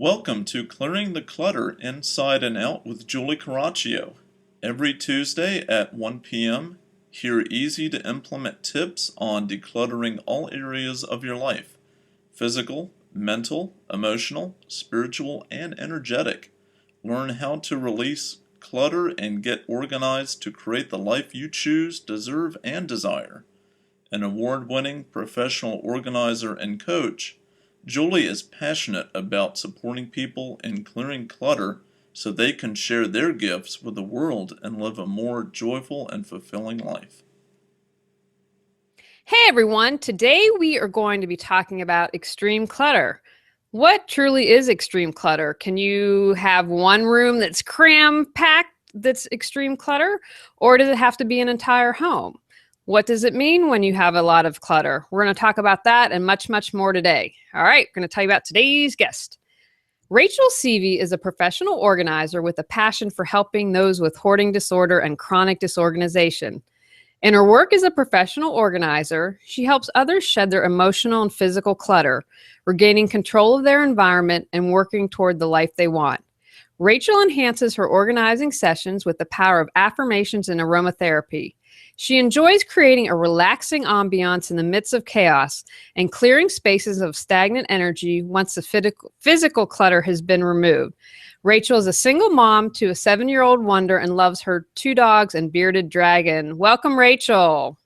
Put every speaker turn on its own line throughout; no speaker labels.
Welcome to Clearing the Clutter Inside and Out with Julie Coraccio. Every Tuesday at 1 p.m., hear easy to implement tips on decluttering all areas of your life: physical, mental, emotional, spiritual, and energetic. Learn how to release clutter and get organized to create the life you choose, deserve, and desire. An award-winning professional organizer and coach, Julie is passionate about supporting people in clearing clutter so they can share their gifts with the world and live a more joyful and fulfilling life.
Hey everyone, today we are going to be talking about extreme clutter. What truly is extreme clutter? Can you have one room that's cram-packed that's extreme clutter, or does it have to be an entire home? What does it mean when you have a lot of clutter? We're going to talk about that and much, much more today. All right, I'm going to tell you about today's guest. Rachel Seavey is a professional organizer with a passion for helping those with hoarding disorder and chronic disorganization. In her work as a professional organizer, she helps others shed their emotional and physical clutter, regaining control of their environment and working toward the life they want. Rachel enhances her organizing sessions with the power of affirmations and aromatherapy. She enjoys creating a relaxing ambiance in the midst of chaos and clearing spaces of stagnant energy once the physical clutter has been removed. Rachel is a single mom to a 7-year-old wonder and loves her 2 dogs and bearded dragon. Welcome, Rachel.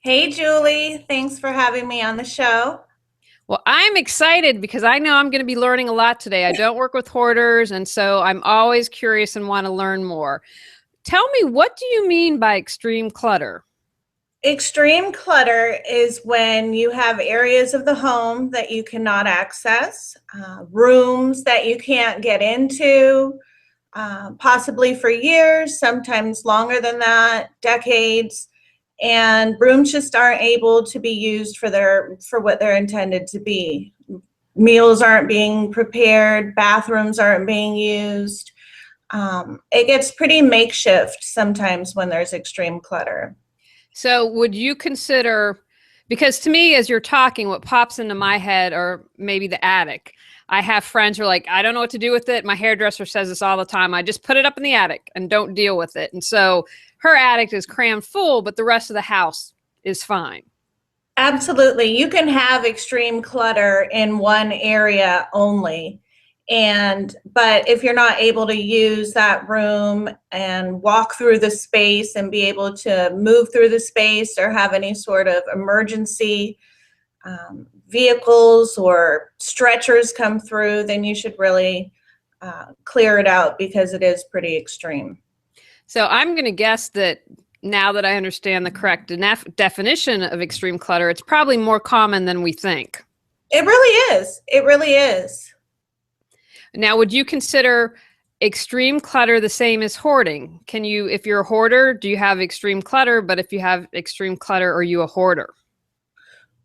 Hey, Julie. Thanks for having me on the show.
Well, I'm excited because I know I'm going to be learning a lot today. I don't work with hoarders, and so I'm always curious and want to learn more. Tell me, what do you mean by extreme clutter?
Extreme clutter is when you have areas of the home that you cannot access, rooms that you can't get into, possibly for years, sometimes longer than that, decades, and rooms just aren't able to be used for what they're intended to be. Meals aren't being prepared, bathrooms aren't being used. It gets pretty makeshift sometimes when there's extreme clutter.
So would you consider, because to me, as you're talking, what pops into my head or maybe the attic. I have friends who are like, I don't know what to do with it. My hairdresser says this all the time. I just put it up in the attic and don't deal with it. And so her attic is crammed full, but the rest of the house is fine.
Absolutely. You can have extreme clutter in one area only. But if you're not able to use that room and walk through the space and be able to move through the space or have any sort of emergency vehicles or stretchers come through, then you should really clear it out because it is pretty extreme.
So I'm going to guess that now that I understand the correct definition of extreme clutter, it's probably more common than we think.
It really is. It really is.
Now, would you consider extreme clutter the same as hoarding? Can you, if you're a hoarder, do you have extreme clutter? But if you have extreme clutter, are you a hoarder?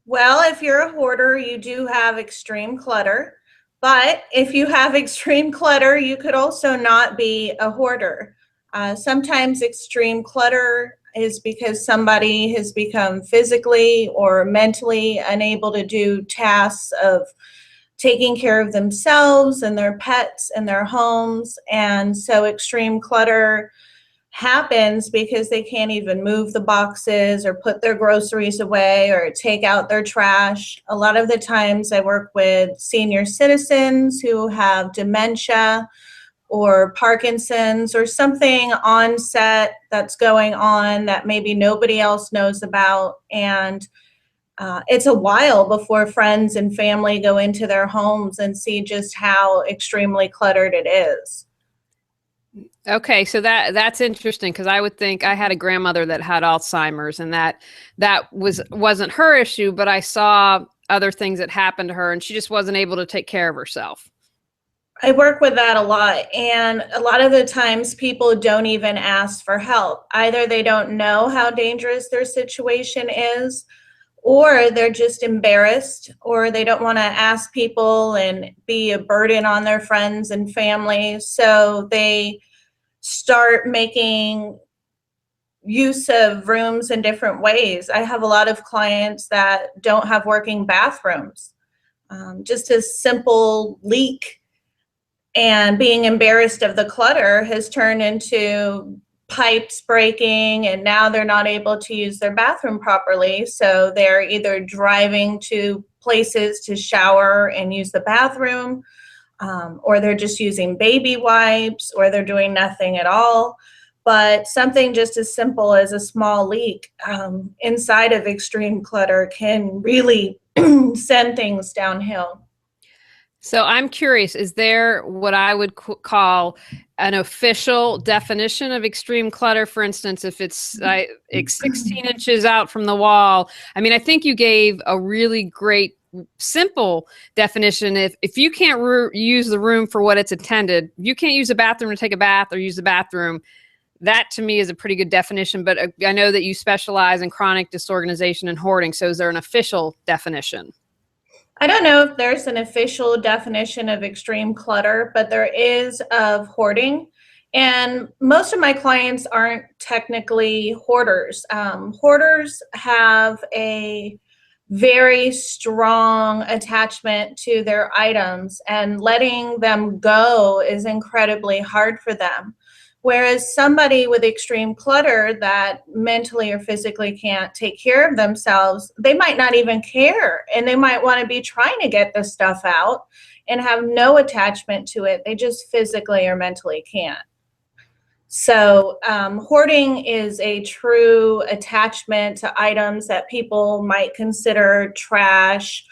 Well, if you're a hoarder, you do have extreme clutter. But if you have extreme clutter, you could also not be a hoarder. Sometimes extreme clutter is because somebody has become physically or mentally unable to do tasks of taking care of themselves and their pets and their homes. And so extreme clutter happens because they can't even move the boxes or put their groceries away or take out their trash. A lot of the times I work with senior citizens who have dementia or Parkinson's or something on set that's going on that maybe nobody else knows about. And it's a while before friends and family go into their homes and see just how extremely cluttered it is.
Okay, so that's interesting because I would think I had a grandmother that had Alzheimer's, and that wasn't her issue, but I saw other things that happened to her, and she just wasn't able to take care of herself.
I work with that a lot, and a lot of the times people don't even ask for help. Either they don't know how dangerous their situation is, or they're just embarrassed, or they don't want to ask people and be a burden on their friends and family. So they start making use of rooms in different ways. I have a lot of clients that don't have working bathrooms. Just a simple leak And being embarrassed of the clutter has turned into pipes breaking, and now they're not able to use their bathroom properly. So they're either driving to places to shower and use the bathroom, or they're just using baby wipes, or they're doing nothing at all. But something just as simple as a small leak inside of extreme clutter can really send things downhill.
So I'm curious, is there what I would call an official definition of extreme clutter? For instance, if it's 16 inches out from the wall. I mean, I think you gave a really great, simple definition. If you can't use the room for what it's intended, you can't use the bathroom to take a bath or use the bathroom. That to me is a pretty good definition, but I know that you specialize in chronic disorganization and hoarding. So is there an official definition?
I don't know if there's an official definition of extreme clutter, but there is of hoarding. And most of my clients aren't technically hoarders. Hoarders have a very strong attachment to their items, and letting them go is incredibly hard for them. Whereas somebody with extreme clutter that mentally or physically can't take care of themselves, they might not even care, and they might want to be trying to get this stuff out and have no attachment to it. They just physically or mentally can't. So hoarding is a true attachment to items that people might consider trash,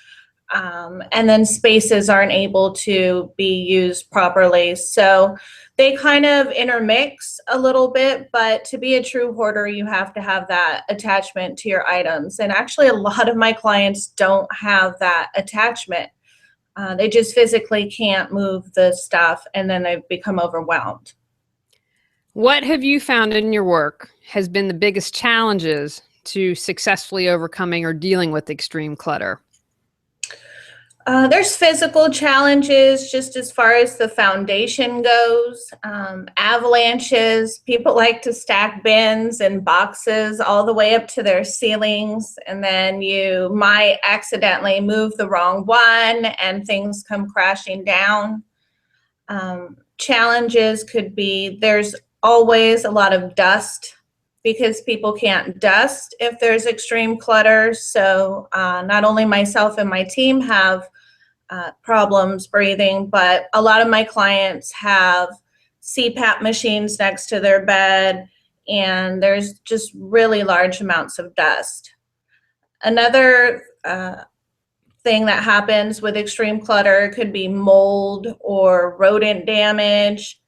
and then spaces aren't able to be used properly. So they kind of intermix a little bit, but to be a true hoarder, you have to have that attachment to your items. And actually, a lot of my clients don't have that attachment. They just physically can't move the stuff, and then they become overwhelmed.
What have you found in your work has been the biggest challenges to successfully overcoming or dealing with extreme clutter?
There's physical challenges just as far as the foundation goes. Avalanches, people like to stack bins and boxes all the way up to their ceilings, and then you might accidentally move the wrong one and things come crashing down. Challenges could be there's always a lot of dust, because people can't dust if there's extreme clutter. So not only myself and my team have problems breathing, but a lot of my clients have CPAP machines next to their bed, and there's just really large amounts of dust. Another thing that happens with extreme clutter could be mold or rodent damage.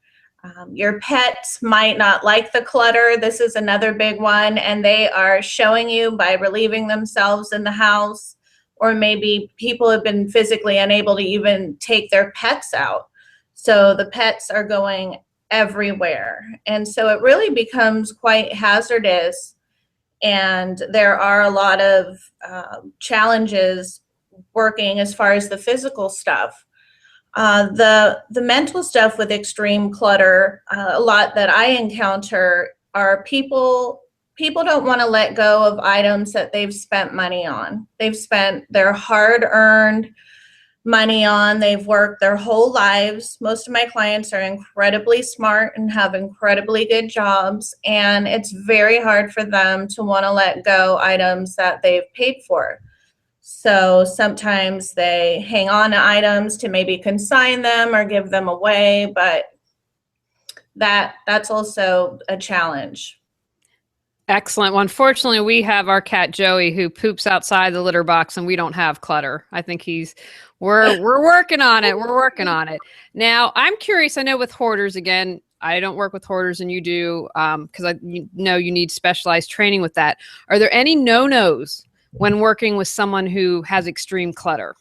Your pets might not like the clutter. This is another big one, and they are showing you by relieving themselves in the house, or maybe people have been physically unable to even take their pets out. So the pets are going everywhere. And so it really becomes quite hazardous, and there are a lot of challenges working as far as the physical stuff. The mental stuff with extreme clutter, a lot that I encounter are people don't want to let go of items that they've spent money on. They've spent their hard-earned money on. They've worked their whole lives. Most of my clients are incredibly smart and have incredibly good jobs, and it's very hard for them to want to let go items that they've paid for. So sometimes they hang on to items to maybe consign them or give them away, but that's also a challenge.
Excellent. Well, unfortunately, we have our cat Joey who poops outside the litter box, and we don't have clutter. I think we're working on it. We're working on it. Now, I'm curious. I know with hoarders, again, I don't work with hoarders, and you do, because I know you need specialized training with that. Are there any no-nos when working with someone who has extreme clutter?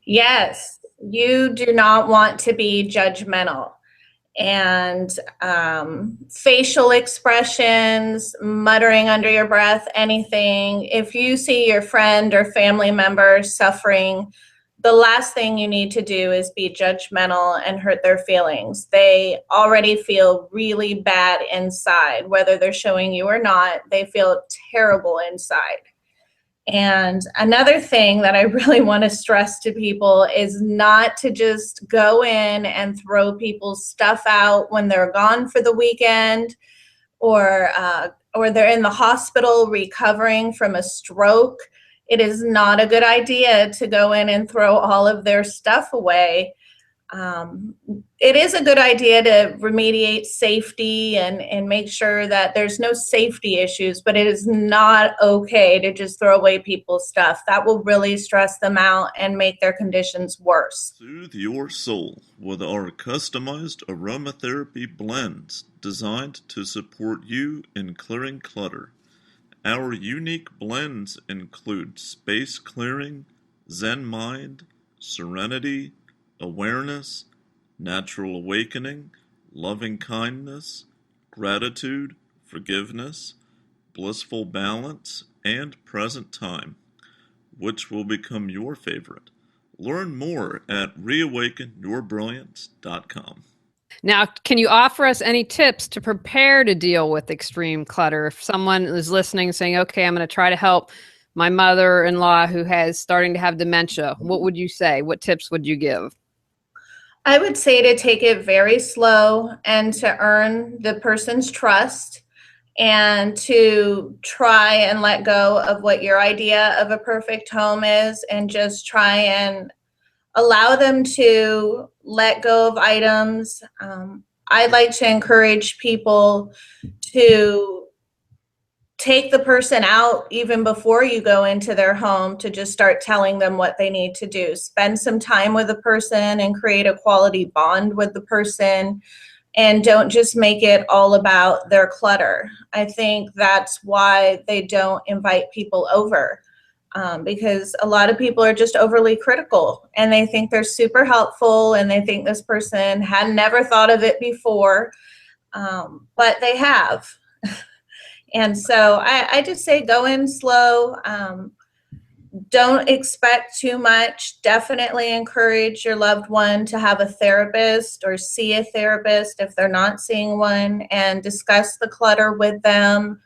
Yes, you do not want to be judgmental. And facial expressions, muttering under your breath, anything. If you see your friend or family member suffering, the last thing you need to do is be judgmental and hurt their feelings. They already feel really bad inside, whether they're showing you or not. They feel terrible inside. And another thing that I really want to stress to people is not to just go in and throw people's stuff out when they're gone for the weekend, or they're in the hospital recovering from a stroke. It is not a good idea to go in and throw all of their stuff away. It is a good idea to remediate safety and make sure that there's no safety issues, but it is not okay to just throw away people's stuff. That will really stress them out and make their conditions worse.
Soothe your soul with our customized aromatherapy blends designed to support you in clearing clutter. Our unique blends include space clearing, Zen mind, serenity, awareness, natural awakening, loving kindness, gratitude, forgiveness, blissful balance, and present time. Which will become your favorite? Learn more at reawakenyourbrilliance.com.
Now, can you offer us any tips to prepare to deal with extreme clutter? If someone is listening saying, okay, I'm going to try to help my mother-in-law who has starting to have dementia, what would you say? What tips would you give?
I would say to take it very slow and to earn the person's trust, and to try and let go of what your idea of a perfect home is, and just try and allow them to let go of items. I'd like to encourage people to take the person out even before you go into their home, to just start telling them what they need to do. Spend some time with the person and create a quality bond with the person, and don't just make it all about their clutter. I think that's why they don't invite people over, because a lot of people are just overly critical, and they think they're super helpful, and they think this person had never thought of it before, but they have. And so I just say go in slow. Don't expect too much. Definitely encourage your loved one to have a therapist or see a therapist if they're not seeing one, and discuss the clutter with them.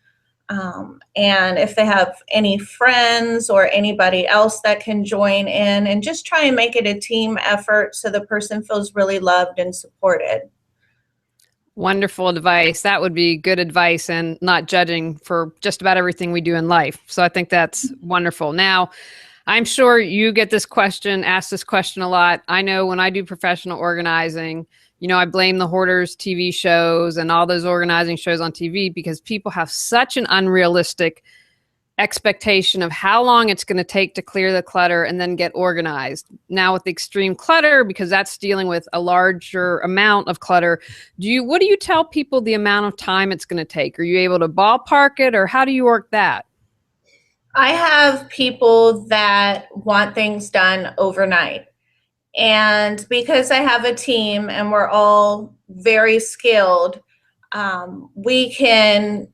And if they have any friends or anybody else that can join in, and just try and make it a team effort so the person feels really loved and supported.
Wonderful advice. That would be good advice, and not judging for just about everything we do in life. So I think that's wonderful. Now, I'm sure you get this question, asked this question a lot. I know when I do professional organizing, I blame the hoarders TV shows and all those organizing shows on TV, because people have such an unrealistic expectation of how long it's going to take to clear the clutter and then get organized. Now with extreme clutter, because that's dealing with a larger amount of clutter, what do you tell people the amount of time it's going to take? Are you able to ballpark it, or how do you work that?
I have people that want things done overnight. And because I have a team and we're all very skilled, we can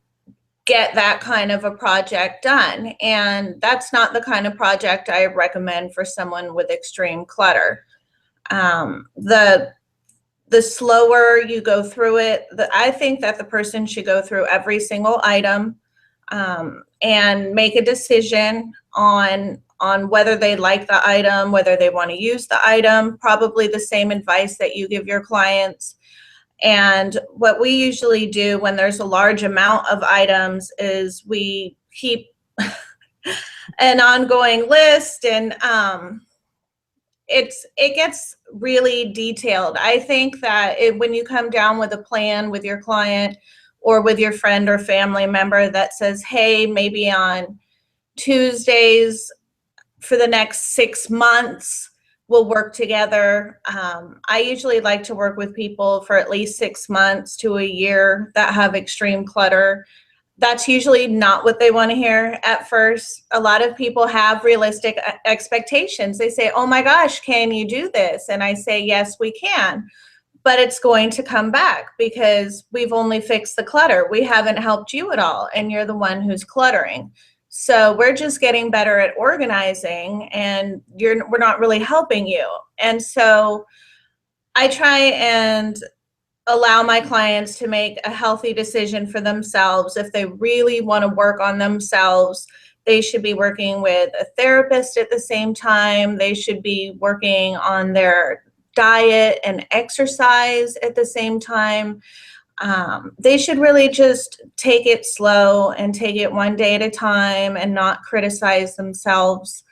get that kind of a project done. And that's not the kind of project I recommend for someone with extreme clutter. The slower you go through it, I think that the person should go through every single item, and make a decision on whether they like the item, whether they want to use the item, probably the same advice that you give your clients. And what we usually do when there's a large amount of items is we keep an ongoing list, and it gets really detailed. I think that when you come down with a plan with your client or with your friend or family member that says, hey, maybe on Tuesdays for the next 6 months, we'll work together. I usually like to work with people for at least 6 months to a year that have extreme clutter. That's usually not what they want to hear at first. A lot of people have realistic expectations. They say, oh my gosh, can you do this? And I say, yes, we can. But it's going to come back because we've only fixed the clutter. We haven't helped you at all, and you're the one who's cluttering. So we're just getting better at organizing, and we're not really helping you. And so I try and allow my clients to make a healthy decision for themselves. If they really want to work on themselves, They should be working with a therapist at the same time. They should be working on their diet and exercise at the same time. They should really just take it slow and take it one day at a time and not criticize themselves.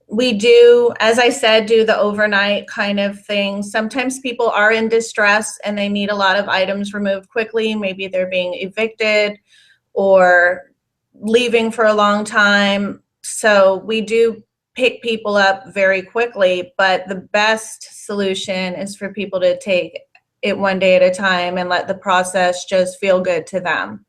We do, as I said, do the overnight kind of thing. Sometimes people are in distress and they need a lot of items removed quickly. Maybe they're being evicted or leaving for a long time. So we do pick people up very quickly, but the best solution is for people to take it one day at a time and let the process just feel good to them.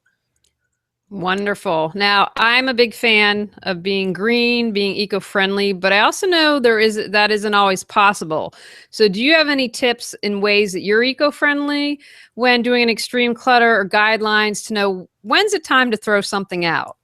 Wonderful. Now, I'm a big fan of being green, being eco-friendly, but I also know that isn't always possible. So do you have any tips in ways that you're eco-friendly when doing an extreme clutter or guidelines to know when's it time to throw something out?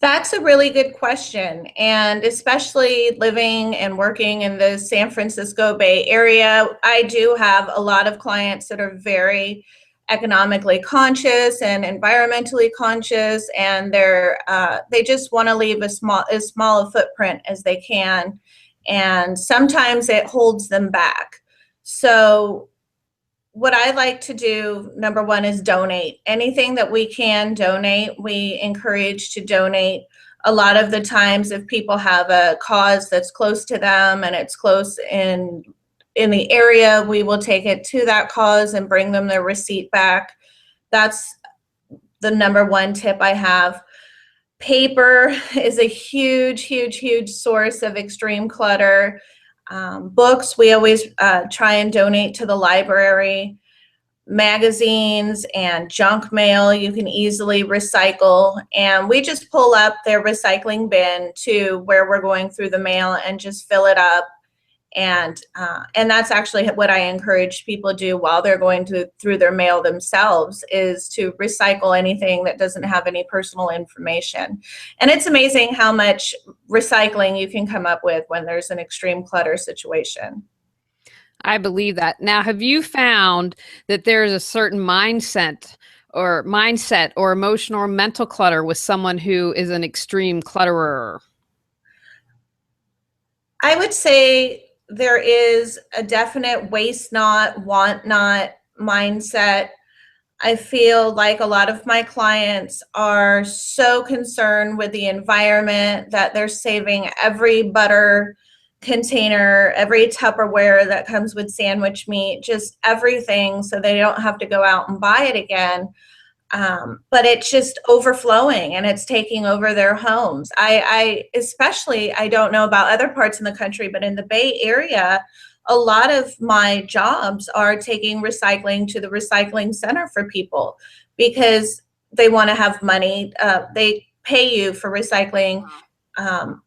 That's a really good question. And especially living and working in the San Francisco Bay Area, I do have a lot of clients that are very economically conscious and environmentally conscious, and they just want to leave as small a footprint as they can. And sometimes it holds them back. So what I like to do, number one, is donate. Anything that we can donate, we encourage to donate. A lot of the times, if people have a cause that's close to them and it's close in the area, we will take it to that cause and bring them their receipt back. That's the number one tip I have. Paper is a huge source of extreme clutter. Books, we always try and donate to the library. Magazines and junk mail, you can easily recycle. And we just pull up their recycling bin to where we're going through the mail and just fill it up. And that's actually what I encourage people to do while they're going through their mail themselves, is to recycle anything that doesn't have any personal information. And it's amazing how much recycling you can come up with when there's an extreme clutter situation.
I believe that. Now, have you found that there's a certain mindset or emotional or mental clutter with someone who is an extreme clutterer?
I would say there is a definite waste not, want not mindset. I feel like a lot of my clients are so concerned with the environment that they're saving every butter container, every Tupperware that comes with sandwich meat, just everything, so they don't have to go out and buy it again. But it's just overflowing and it's taking over their homes. I don't know about other parts in the country, but in the Bay Area, a lot of my jobs are taking recycling to the recycling center for people because they want to have money. They pay you for recycling,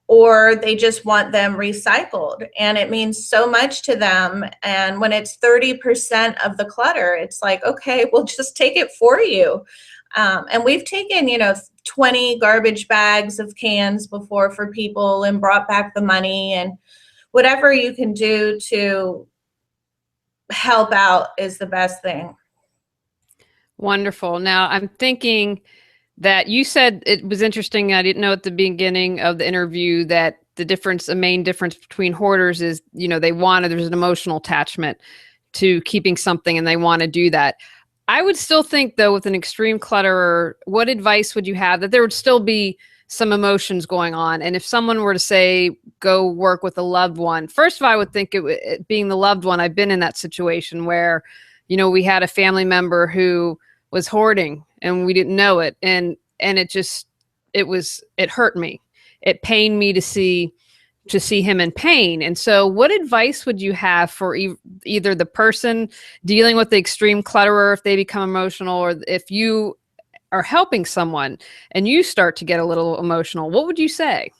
or they just want them recycled. And it means so much to them. And when it's 30% of the clutter, it's like, okay, we'll just take it for you. And we've taken, 20 garbage bags of cans before for people and brought back the money. And whatever you can do to help out is the best thing.
Wonderful. Now, I'm thinking that you said it was interesting. I didn't know at the beginning of the interview that a main difference between hoarders is, there's an emotional attachment to keeping something and they want to do that. I would still think, though, with an extreme clutterer, what advice would you have that there would still be some emotions going on? And if someone were to say, go work with a loved one, first of all, I would think it being the loved one, I've been in that situation where, we had a family member who was hoarding and we didn't know it. And it hurt me. It pained me to see him in pain. And so what advice would you have for either the person dealing with the extreme clutterer, if they become emotional, or if you are helping someone and you start to get a little emotional, what would you say?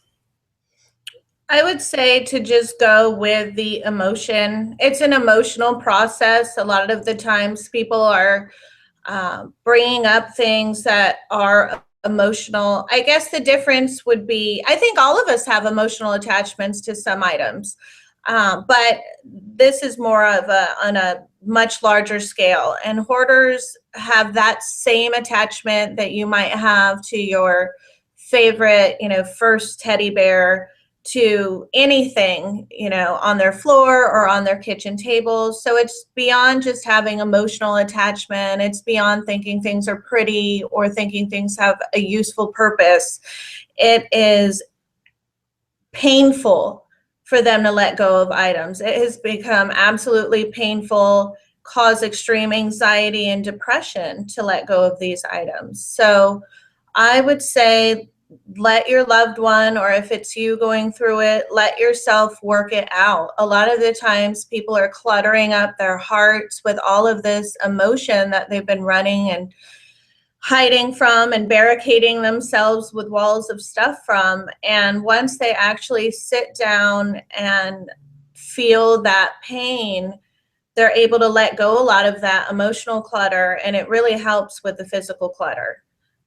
I would say to just go with the emotion. It's an emotional process. A lot of the times people are bringing up things that are emotional. I guess the difference would be, I think all of us have emotional attachments to some items, but this is more of on a much larger scale. And hoarders have that same attachment that you might have to your favorite, first teddy bear to anything, on their floor or on their kitchen table. So it's beyond just having emotional attachment. It's beyond thinking things are pretty or thinking things have a useful purpose. It is painful for them to let go of items. It has become absolutely painful, cause extreme anxiety and depression to let go of these items. So I would say let your loved one, or if it's you going through it, let yourself work it out. A lot of the times people are cluttering up their hearts with all of this emotion that they've been running and hiding from and barricading themselves with walls of stuff from. And once they actually sit down and feel that pain, they're able to let go a lot of that emotional clutter, and it really helps with the physical clutter.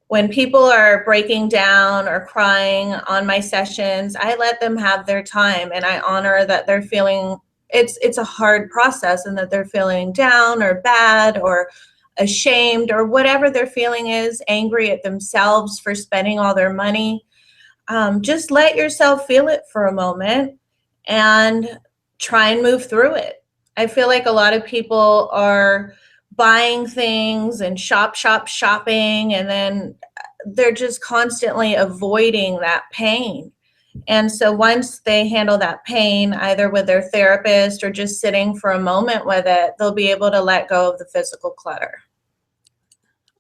When people are breaking down or crying on my sessions, I let them have their time, and I honor that they're feeling, it's a hard process, and that they're feeling down or bad or ashamed or whatever their feeling is, angry at themselves for spending all their money. Just let yourself feel it for a moment and try and move through it. I feel like a lot of people are buying things and shopping, and then they're just constantly avoiding that pain. And so once they handle that pain, either with their therapist or just sitting for a moment with it, they'll be able to let go of the physical clutter.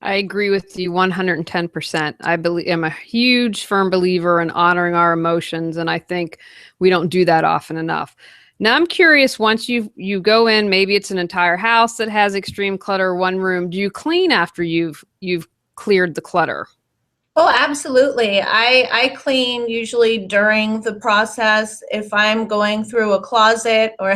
I agree with you 110%. I'm a huge firm believer in honoring our emotions, and I think we don't do that often enough. Now I'm curious, once you go in, maybe it's an entire house that has extreme clutter, one room, do you clean after you've cleared the clutter?
Oh, absolutely. I clean usually during the process. If I'm going through a closet, or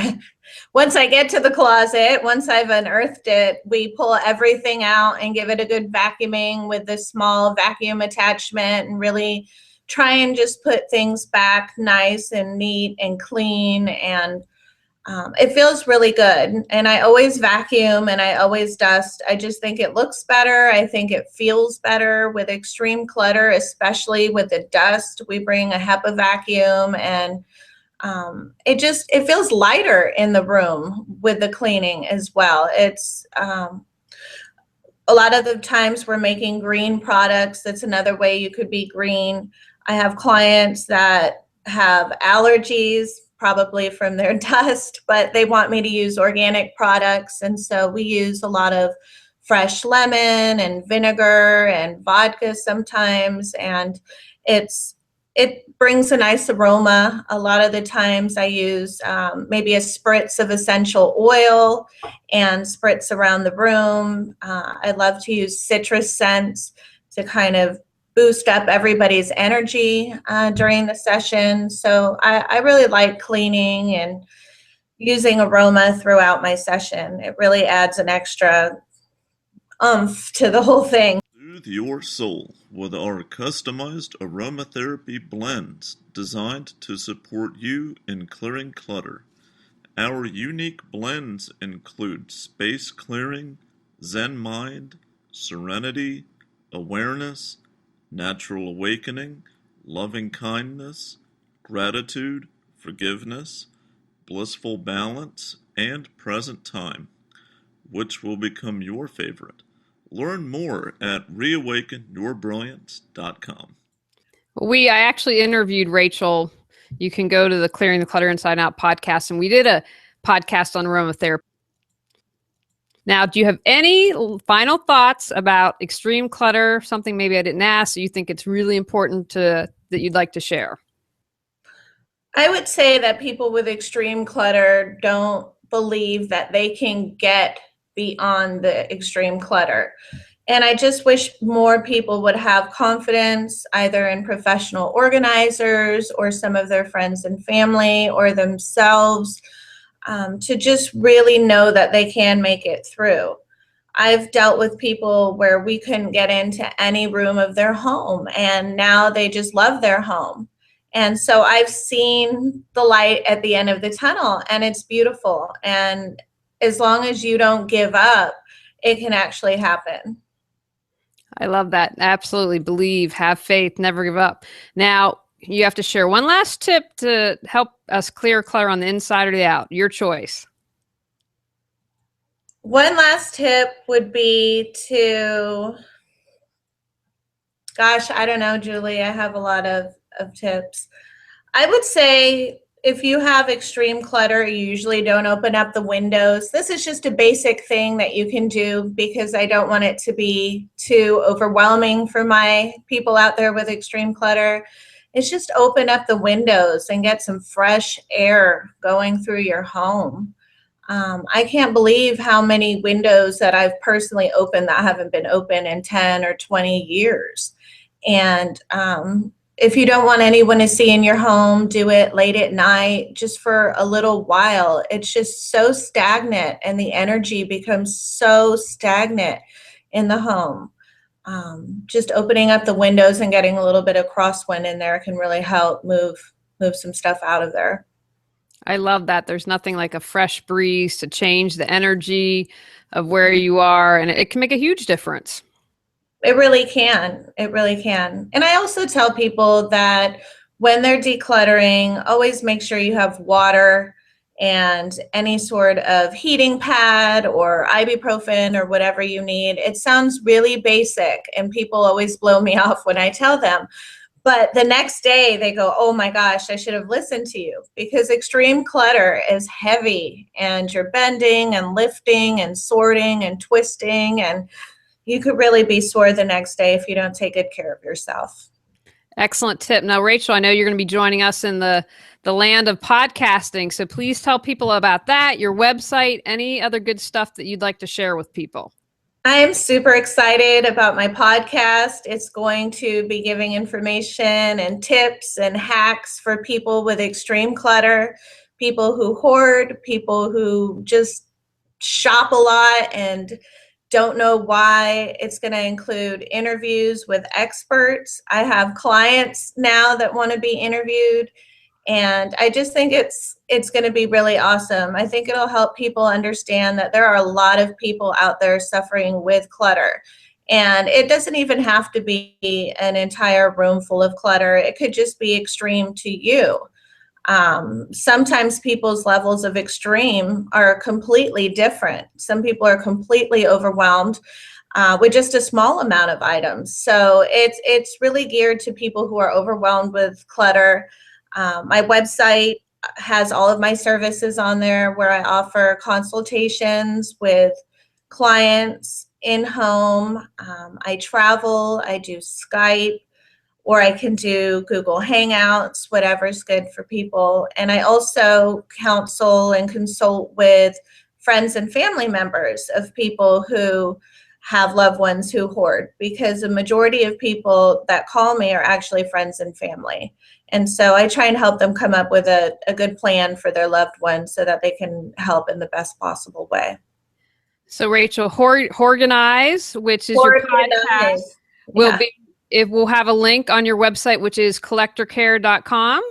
once I get to the closet, once I've unearthed it, we pull everything out and give it a good vacuuming with the small vacuum attachment, and really try and just put things back nice and neat and clean. And it feels really good. And I always vacuum and I always dust. I just think it looks better. I think it feels better with extreme clutter, especially with the dust. We bring a HEPA vacuum, and it feels lighter in the room with the cleaning as well. It's a lot of the times we're making green products. That's another way you could be green. I have clients that have allergies, probably from their dust, but they want me to use organic products. And so we use a lot of fresh lemon and vinegar and vodka sometimes. And it brings a nice aroma. A lot of the times I use maybe a spritz of essential oil and spritz around the room. I love to use citrus scents to kind of boost up everybody's energy during the session. So I really like cleaning and using aroma throughout my session. It really adds an extra oomph to the whole thing.
Soothe your soul with our customized aromatherapy blends designed to support you in clearing clutter. Our unique blends include space clearing, Zen mind, serenity, awareness, natural awakening, loving kindness, gratitude, forgiveness, blissful balance, and present time. Which will become your favorite? Learn more at reawakenyourbrilliance.com.
I actually interviewed Rachel. You can go to the Clearing the Clutter Inside Out podcast, and we did a podcast on aromatherapy. Now, do you have any final thoughts about extreme clutter? Something maybe I didn't ask, so you think it's really important that you'd like to share?
I would say that people with extreme clutter don't believe that they can get beyond the extreme clutter. And I just wish more people would have confidence either in professional organizers or some of their friends and family or themselves, to just really know that they can make it through. I've dealt with people where we couldn't get into any room of their home, and now they just love their home. And so I've seen the light at the end of the tunnel, and it's beautiful. And as long as you don't give up, it can actually happen.
I love that. Absolutely believe, have faith, never give up. Now, you have to share one last tip to help us clear clutter on the inside or the out. Your choice.
One last tip would be to, gosh, I don't know, Julie. I have a lot of tips. I would say if you have extreme clutter, you usually don't open up the windows. This is just a basic thing that you can do because I don't want it to be too overwhelming for my people out there with extreme clutter. It's just open up the windows and get some fresh air going through your home. I can't believe how many windows that I've personally opened that haven't been open in 10 or 20 years. And if you don't want anyone to see in your home, do it late at night, just for a little while. It's just so stagnant, and the energy becomes so stagnant in the home. Just opening up the windows and getting a little bit of crosswind in there can really help move some stuff out of there.
I love that. There's nothing like a fresh breeze to change the energy of where you are, and it can make a huge difference.
It really can. It really can. And I also tell people that when they're decluttering, always make sure you have water and any sort of heating pad or ibuprofen or whatever you need. It sounds really basic, and people always blow me off when I tell them. But the next day they go, oh my gosh, I should have listened to you, because extreme clutter is heavy and you're bending and lifting and sorting and twisting, and you could really be sore the next day if you don't take good care of yourself.
Excellent tip. Now, Rachel, I know you're going to be joining us in the land of podcasting. So please tell people about that, your website, any other good stuff that you'd like to share with people.
I am super excited about my podcast. It's going to be giving information and tips and hacks for people with extreme clutter, people who hoard, people who just shop a lot and don't know why. It's going to include interviews with experts. I have clients now that want to be interviewed. And I just think it's going to be really awesome. I think it'll help people understand that there are a lot of people out there suffering with clutter. And it doesn't even have to be an entire room full of clutter. It could just be extreme to you. Sometimes people's levels of extreme are completely different. Some people are completely overwhelmed with just a small amount of items. So it's really geared to people who are overwhelmed with clutter. My website has all of my services on there, where I offer consultations with clients in home. I travel, I do Skype, or I can do Google Hangouts, whatever's good for people. And I also counsel and consult with friends and family members of people who have loved ones who hoard, because the majority of people that call me are actually friends and family. And so I try and help them come up with a good plan for their loved ones so that they can help in the best possible way.
So Rachel, Hoarganize, which is your podcast, it will have a link on your website, which is collectorcare.com.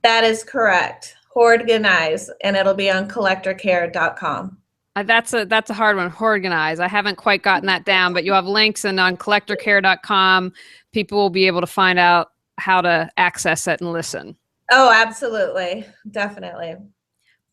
That is correct. Hoarganize, and it'll be on collectorcare.com.
That's a hard one. Hoarganize. I haven't quite gotten that down, but you have links, and on collectorcare.com, people will be able to find out how to access it and listen.
Oh, absolutely. Definitely.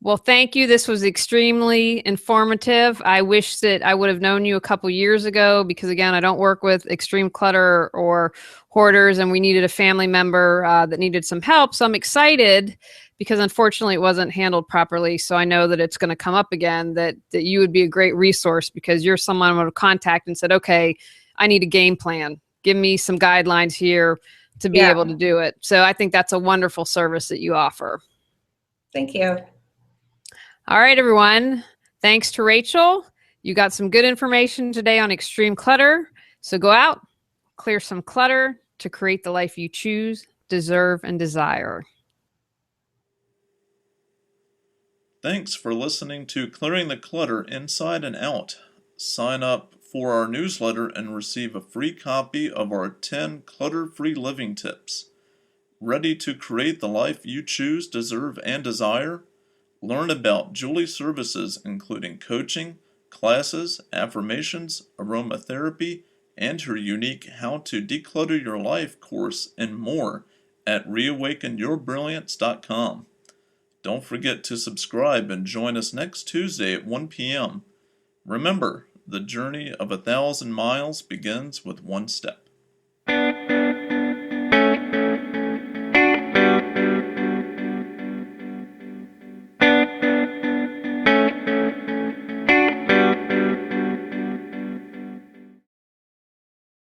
Well, thank you. This was extremely informative. I wish that I would have known you a couple years ago, because again, I don't work with extreme clutter or hoarders, and we needed a family member that needed some help. So I'm excited, because unfortunately it wasn't handled properly. So I know that it's going to come up again, that you would be a great resource, because you're someone I would have contacted and said, okay, I need a game plan. Give me some guidelines here to be able to do it. So I think that's a wonderful service that you offer.
Thank you.
All right, everyone. Thanks to Rachel. You got some good information today on extreme clutter. So go out, clear some clutter to create the life you choose, deserve, and desire.
Thanks for listening to Clearing the Clutter Inside and Out. Sign up for our newsletter and receive a free copy of our 10 clutter-free living tips. Ready to create the life you choose, deserve, and desire? Learn about Julie's services, including coaching, classes, affirmations, aromatherapy, and her unique How to Declutter Your Life course and more at reawakenyourbrilliance.com. Don't forget to subscribe and join us next Tuesday at 1 p.m. Remember, the journey of 1,000 miles begins with one step.